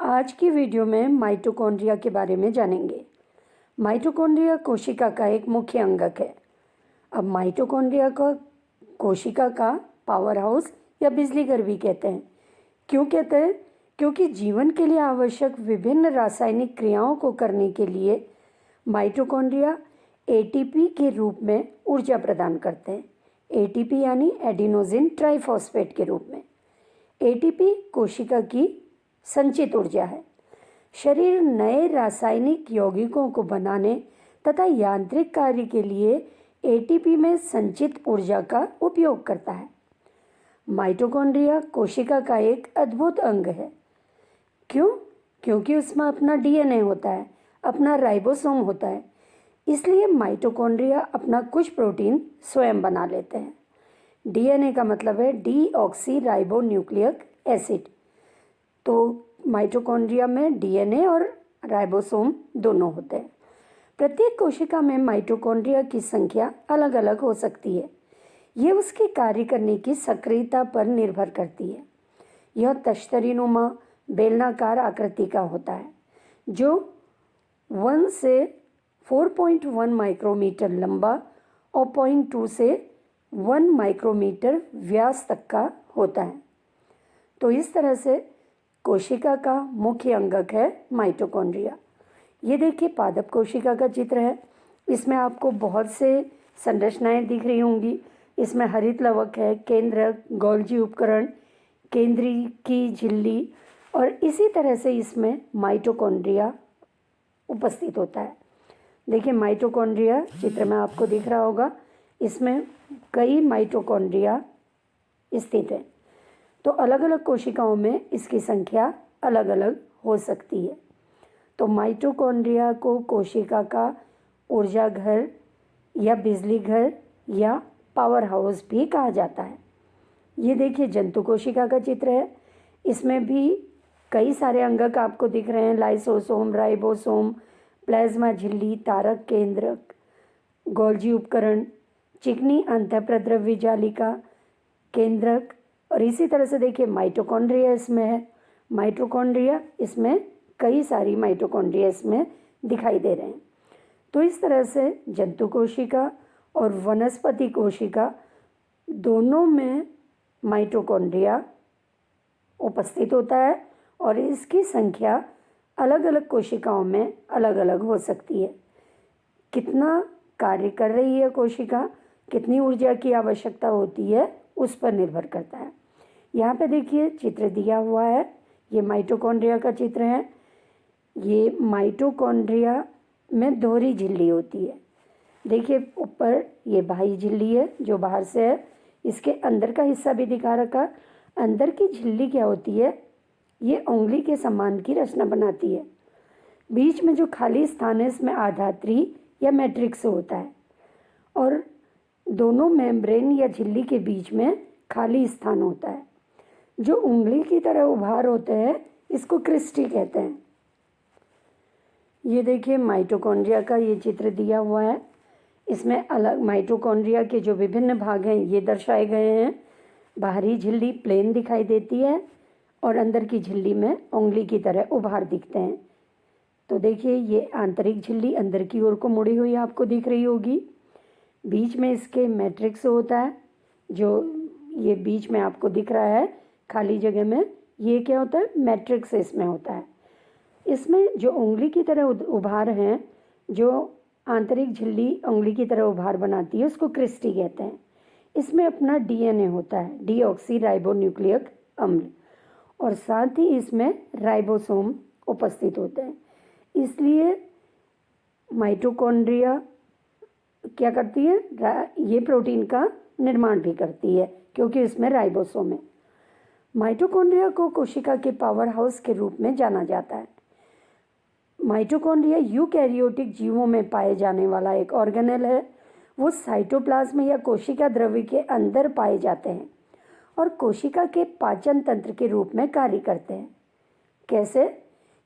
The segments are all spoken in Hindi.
आज की वीडियो में माइटोकॉन्ड्रिया के बारे में जानेंगे। माइटोकॉन्ड्रिया कोशिका का एक मुख्य अंगक है। अब माइटोकॉन्ड्रिया को कोशिका का पावर हाउस या बिजली घर भी कहते हैं। क्यों कहते हैं? क्योंकि जीवन के लिए आवश्यक विभिन्न रासायनिक क्रियाओं को करने के लिए माइटोकॉन्ड्रिया एटीपी के रूप में ऊर्जा प्रदान करते हैं। एटीपी यानी एडिनोसिन ट्राइफॉस्फेट के रूप में। एटीपी कोशिका की संचित ऊर्जा है। शरीर नए रासायनिक यौगिकों को बनाने तथा यांत्रिक कार्य के लिए एटीपी में संचित ऊर्जा का उपयोग करता है। माइटोकॉन्ड्रिया कोशिका का एक अद्भुत अंग है। क्यों? क्योंकि उसमें अपना डीएनए होता है, अपना राइबोसोम होता है। इसलिए माइटोकॉन्ड्रिया अपना कुछ प्रोटीन स्वयं बना लेते हैं। डीएनए का मतलब है डीऑक्सी राइबो न्यूक्लिक एसिड। तो माइटोकॉन्ड्रिया में डीएनए और राइबोसोम दोनों होते हैं। प्रत्येक कोशिका में माइटोकॉन्ड्रिया की संख्या अलग अलग हो सकती है। यह उसके कार्य करने की सक्रियता पर निर्भर करती है। यह तश्तरीनुमा बेलनाकार आकृति का होता है, जो 1 से 4.1 माइक्रोमीटर लंबा और 0.2 से 1 माइक्रोमीटर व्यास तक का होता है। तो इस तरह से कोशिका का मुख्य अंगक है माइटोकॉन्ड्रिया। ये देखिए पादप कोशिका का चित्र है। इसमें आपको बहुत से संरचनाएं दिख रही होंगी। इसमें हरित लवक है, केंद्रक, गोल्जी उपकरण, केंद्रीय की झिल्ली और इसी तरह से इसमें माइटोकॉन्ड्रिया उपस्थित होता है। देखिए माइटोकॉन्ड्रिया चित्र में आपको दिख रहा होगा। इसमें कई माइटोकॉन्ड्रिया स्थित है। तो अलग अलग कोशिकाओं में इसकी संख्या अलग अलग हो सकती है। तो माइटोकॉन्ड्रिया को कोशिका का ऊर्जा घर या बिजली घर या पावर हाउस भी कहा जाता है। ये देखिए जंतु कोशिका का चित्र है। इसमें भी कई सारे अंगक आपको दिख रहे हैं। लाइसोसोम, राइबोसोम, प्लाज्मा झिल्ली, तारक केंद्रक, गोल्जी उपकरण, चिकनी अंतःप्रद्रव्य जालिका, केंद्रक और इसी तरह से देखिए माइटोकॉन्ड्रिया इसमें है। माइटोकॉन्ड्रिया इसमें कई सारी माइटोकॉन्ड्रिया इसमें दिखाई दे रहे हैं। तो इस तरह से जंतु कोशिका और वनस्पति कोशिका दोनों में माइटोकॉन्ड्रिया उपस्थित होता है और इसकी संख्या अलग अलग कोशिकाओं में अलग अलग हो सकती है। कितना कार्य कर रही है कोशिका, कितनी ऊर्जा की आवश्यकता होती है, उस पर निर्भर करता है। यहाँ पे देखिए चित्र दिया हुआ है। ये माइटोकॉन्ड्रिया का चित्र है। ये माइटोकॉन्ड्रिया में दोहरी झिल्ली होती है। देखिए ऊपर ये बाह्य झिल्ली है जो बाहर से है। इसके अंदर का हिस्सा भी दिखा रखा। अंदर की झिल्ली क्या होती है? ये उंगली के समान की रचना बनाती है। बीच में जो खाली स्थान है इसमें आधात्री या मैट्रिक्स होता है और दोनों मेम्ब्रेन या झिल्ली के बीच में खाली स्थान होता है। जो उंगली की तरह उभार होते हैं इसको क्रिस्टी कहते हैं। ये देखिए माइटोकॉन्ड्रिया का ये चित्र दिया हुआ है। इसमें अलग माइटोकॉन्ड्रिया के जो विभिन्न भाग हैं ये दर्शाए गए हैं। बाहरी झिल्ली प्लेन दिखाई देती है और अंदर की झिल्ली में उंगली की तरह उभार दिखते हैं। तो देखिए ये आंतरिक झिल्ली अंदर की ओर को मुड़ी हुई आपको दिख रही होगी। बीच में इसके मैट्रिक्स होता है, जो ये बीच में आपको दिख रहा है खाली जगह में, ये क्या होता है? मैट्रिक्स इसमें होता है। इसमें जो उंगली की तरह उभार हैं, जो आंतरिक झिल्ली उंगली की तरह उभार बनाती है, उसको क्रिस्टी कहते हैं। इसमें अपना डीएनए होता है, डीऑक्सी राइबो न्यूक्लिक अम्ल, और साथ ही इसमें राइबोसोम उपस्थित होते हैं। इसलिए माइटोकॉन्ड्रिया क्या करती है? ये प्रोटीन का निर्माण भी करती है क्योंकि इसमें राइबोसोम है। माइटोकॉन्ड्रिया को कोशिका के पावर हाउस के रूप में जाना जाता है। माइटोकॉन्ड्रिया यूकैरियोटिक जीवों में पाए जाने वाला एक ऑर्गेनेल है। वो साइटोप्लाज्म या कोशिका द्रव्य के अंदर पाए जाते हैं और कोशिका के पाचन तंत्र के रूप में कार्य करते हैं। कैसे?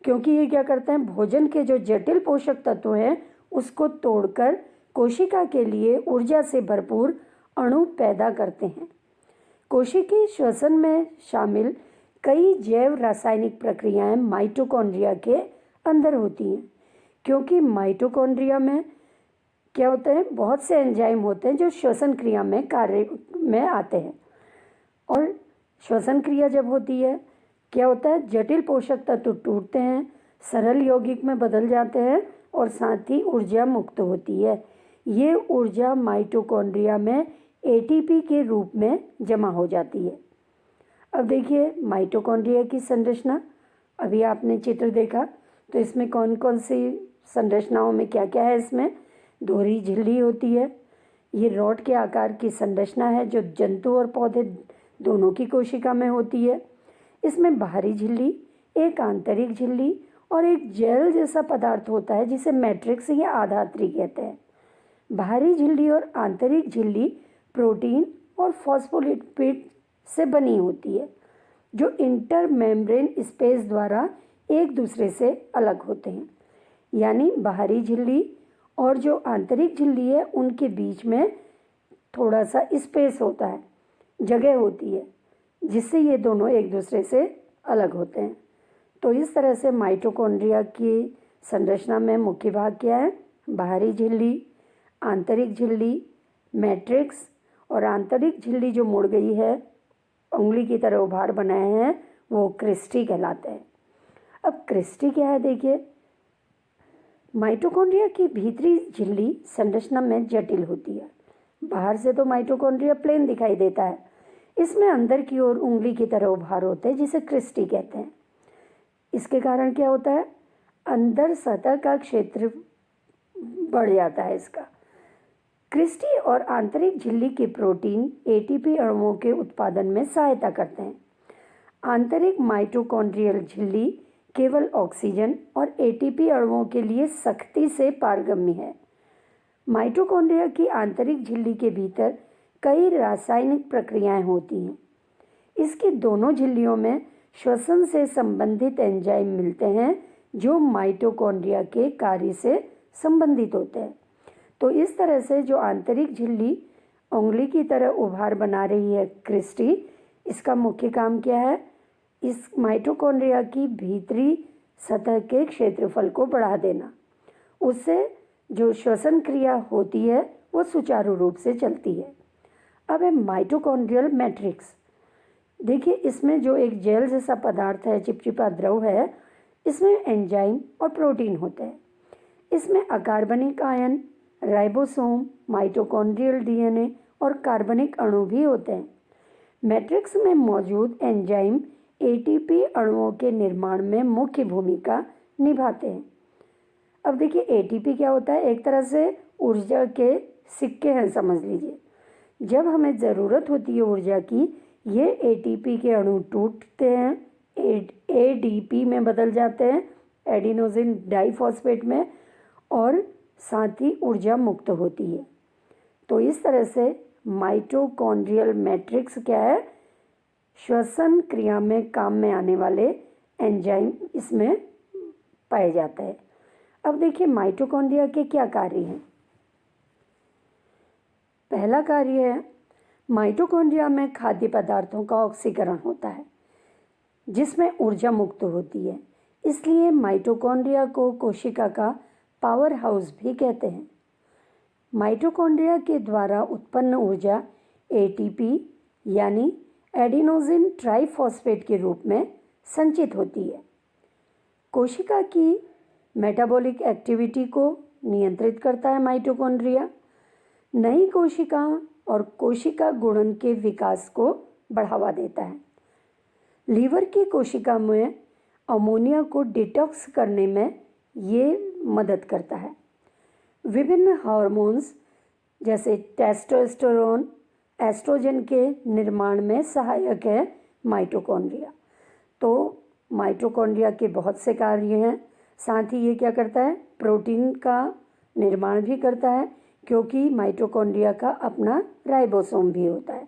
क्योंकि ये क्या करते हैं? भोजन के जो जटिल पोषक तत्व हैं उसको तोड़कर कोशिका के लिए ऊर्जा से भरपूर अणु पैदा करते हैं। कोशिकीय श्वसन में शामिल कई जैव रासायनिक प्रक्रियाएं माइटोकॉन्ड्रिया के अंदर होती हैं, क्योंकि माइटोकॉन्ड्रिया में क्या होते हैं, बहुत से एंजाइम होते हैं जो श्वसन क्रिया में कार्य में आते हैं। और श्वसन क्रिया जब होती है क्या होता है, जटिल पोषक तत्व टूटते हैं, सरल यौगिक में बदल जाते हैं और साथ ही ऊर्जा मुक्त होती है। ये ऊर्जा माइटोकॉन्ड्रिया में एटीपी के रूप में जमा हो जाती है। अब देखिए माइटोकॉन्ड्रिया की संरचना, अभी आपने चित्र देखा तो इसमें कौन कौन सी संरचनाओं में क्या क्या है। इसमें दोहरी झिल्ली होती है, ये रॉड के आकार की संरचना है जो जंतु और पौधे दोनों की कोशिका में होती है। इसमें बाहरी झिल्ली, एक आंतरिक झिल्ली और एक जेल जैसा पदार्थ होता है जिसे मैट्रिक्स या आधात्री कहते हैं। बाहरी झिल्ली और आंतरिक झिल्ली प्रोटीन और फॉस्फोलिपिड से बनी होती है जो इंटर मेम्ब्रेन स्पेस द्वारा एक दूसरे से अलग होते हैं। यानी बाहरी झिल्ली और जो आंतरिक झिल्ली है उनके बीच में थोड़ा सा स्पेस होता है, जगह होती है, जिससे ये दोनों एक दूसरे से अलग होते हैं। तो इस तरह से माइटोकॉन्ड्रिया की संरचना में मुख्य भाग क्या है, बाहरी झिल्ली, आंतरिक झिल्ली, मैट्रिक्स, और आंतरिक झिल्ली जो मुड़ गई है, उंगली की तरह उभार बनाए हैं, वो क्रिस्टी कहलाते हैं। अब क्रिस्टी क्या है देखिए, माइटोकॉन्ड्रिया की भीतरी झिल्ली संरचना में जटिल होती है। बाहर से तो माइटोकॉन्ड्रिया प्लेन दिखाई देता है, इसमें अंदर की ओर उंगली की तरह उभार होते हैं जिसे क्रिस्टी कहते हैं। इसके कारण क्या होता है, अंदर सतह का क्षेत्र बढ़ जाता है इसका। क्रिस्टी और आंतरिक झिल्ली के प्रोटीन एटीपी अणुओं के उत्पादन में सहायता करते हैं। आंतरिक माइटोकॉन्ड्रियल झिल्ली केवल ऑक्सीजन और एटीपी अणुओं के लिए सख्ती से पारगम्य है। माइटोकॉन्ड्रिया की आंतरिक झिल्ली के भीतर कई रासायनिक प्रक्रियाएं होती हैं। इसकी दोनों झिल्लियों में श्वसन से संबंधित एंजाइम मिलते हैं जो माइटोकॉन्ड्रिया के कार्य से संबंधित होते हैं। तो इस तरह से जो आंतरिक झिल्ली उंगली की तरह उभार बना रही है क्रिस्टी, इसका मुख्य काम क्या है, इस माइटोकॉन्ड्रिया की भीतरी सतह के क्षेत्रफल को बढ़ा देना। उससे जो श्वसन क्रिया होती है वो सुचारू रूप से चलती है। अब है माइटोकॉन्ड्रियल मैट्रिक्स। देखिए इसमें जो एक जेल जैसा पदार्थ है, चिपचिपा द्रव है, इसमें एंजाइम और प्रोटीन होते हैं। इसमें अकार्बनिक आयन, राइबोसोम, माइटोकॉन्ड्रियल डीएनए और कार्बनिक अणु भी होते हैं। मैट्रिक्स में मौजूद एंजाइम एटीपी अणुओं के निर्माण में मुख्य भूमिका निभाते हैं। अब देखिए एटीपी क्या होता है, एक तरह से ऊर्जा के सिक्के हैं समझ लीजिए। जब हमें ज़रूरत होती है ऊर्जा की, ये एटीपी के अणु टूटते हैं, एडीपी में बदल जाते हैं, एडिनोसिन डाइफॉस्फेट में, और साथ ही ऊर्जा मुक्त होती है। तो इस तरह से माइटोकॉन्ड्रियल मैट्रिक्स क्या है, श्वसन क्रिया में काम में आने वाले एंजाइम इसमें पाए जाते हैं। अब देखिए माइटोकॉन्ड्रिया के क्या कार्य हैं। पहला कार्य है, माइटोकॉन्ड्रिया में खाद्य पदार्थों का ऑक्सीकरण होता है जिसमें ऊर्जा मुक्त होती है। इसलिए माइटोकॉन्ड्रिया को कोशिका का पावर हाउस भी कहते हैं। माइटोकॉन्ड्रिया के द्वारा उत्पन्न ऊर्जा एटीपी यानी एडिनोसिन ट्राइफॉस्फेट के रूप में संचित होती है। कोशिका की मेटाबॉलिक एक्टिविटी को नियंत्रित करता है माइटोकॉन्ड्रिया। नई कोशिकाओं और कोशिका गुणन के विकास को बढ़ावा देता है। लीवर की कोशिका में अमोनिया को डिटॉक्स करने में ये मदद करता है। विभिन्न हार्मोन्स जैसे टेस्टोस्टेरोन, एस्ट्रोजन के निर्माण में सहायक है माइटोकॉन्ड्रिया। तो माइटोकॉन्ड्रिया के बहुत से कार्य हैं। साथ ही ये क्या करता है, प्रोटीन का निर्माण भी करता है, क्योंकि माइटोकॉन्ड्रिया का अपना राइबोसोम भी होता है।